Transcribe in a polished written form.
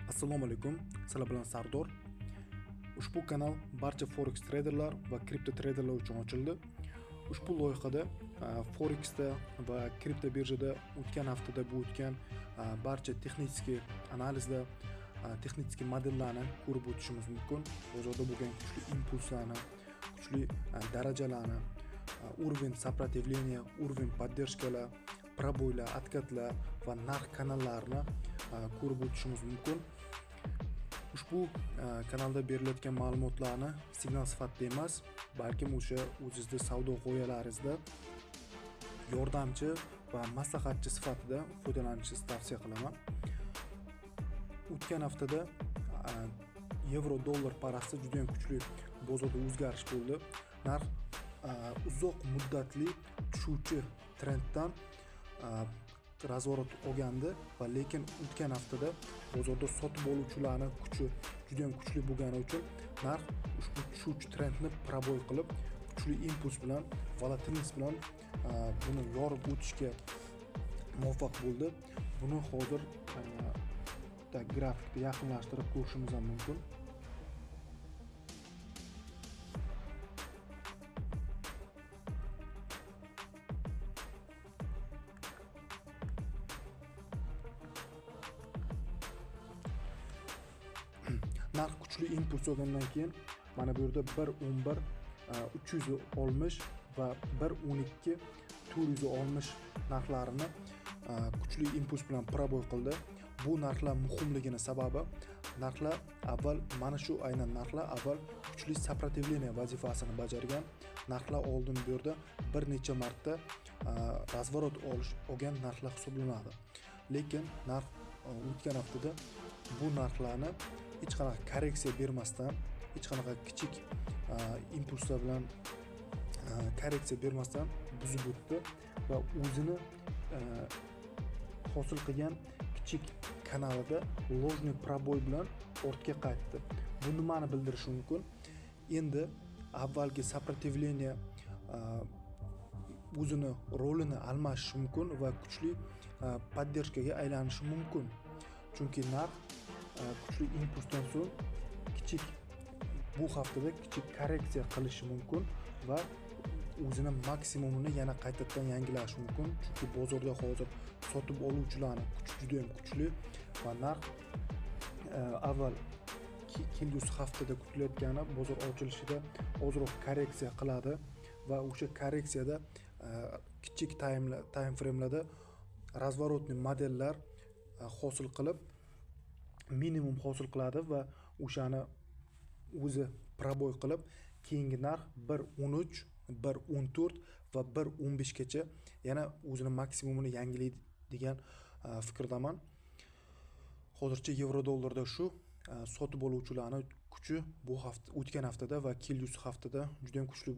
Assalomu alaykum. Sizlar bilan Sardor. Ushbu kanal barcha forex traderlar va kripto traderlar uchun ochildi. Ushbu loyihada forexda va kripto birjada o'tgan haftada o'tgan barcha texnik analizda texnik modellarni ko'rib o'tishimiz mumkin. Bozorda bo'lgan kuchli impulslarni, kuchli darajalarni, уровень сопротивления, уровень поддержкаlar, proboylar, откатlar va narx kanallarini ko'rib o'tishimiz mumkin. Ushbu kanalda beriladigan ma'lumotlarni signal sifatida emas, balkim o'sha o'zingizning savdo g'oyalaringizda yordamchi va maslahatchi sifatida foydalanishingizni tavsiya qilaman. O'tgan haftada yevro dollar parasi juda ham kuchli bozorda o'zgarish bo'ldi. Narx uzoq muddatli tushuvchi trenddan razvorot olgandi va lekin o'tgan haftada bozorda sotib oluvchilarning kuchi juda ham kuchli bo'lgani uchun narx ushbu tushuvchi trendni proboy qilib, kuchli impuls bilan, volatilность bilan buni yorib o'tishga muvaffaq bo'ldi. Buni hozir grafikda yaqinlashtirib ko'rishimiz ham mumkin. Narx kuchli impuls olgandan keyin mana bu yerda 1.11 360 va 1.12 460 narxlarini kuchli impuls bilan proboy qildi. Bu narxlar muhimligini sababi narxlar avval mana shu aynan narxlar avval kuchli сопротивление vazifasini bajargan. Narxlar oldin bu yerda bir necha marta razvorot olgan narxlar hisoblanadi. Lekin narx o'tgan haftada bu narxlarni hech qanaqa korreksiya bermasdan, hech qanaqa kichik impulslar bilan korreksiya bermasdan buzib o'tdi va o'zini hosil qilgan kichik kanalida ложный proboy bilan ortga qaytdi. Bu nimani bildirishi mumkin? Endi avvalgi сопротивление o'zini rolini almashishi mumkin va kuchli поддержкаga aylanishi mumkin. Chunki narx kuchli impulsdan so'ng bu haftada kichik korreksiya qilishi mumkin va o'zini maksimumini yana qaytadan yangilashi mumkin. Chunki bozorda hozir sotib oluvchilarning kuchi juda ham kuchli va narx avval kelgusi haftada kutilayotgani bozor ochilishida ozroq korreksiya qiladi va o'sha korreksiyada kichik time framelarda razворотный modellar hosil qilib minimum hosil qiladi va o'shani o'zi proboy qilib keyingi narx 1.13, 1.14 va 1.15 gacha yana o'zini maksimumini yangilaydi degan fikrdaman. Hozircha yevro dollarda shu sotib oluvchilarning kuchi bu hafta o'tgan haftada va kelgusi haftada juda ham kuchli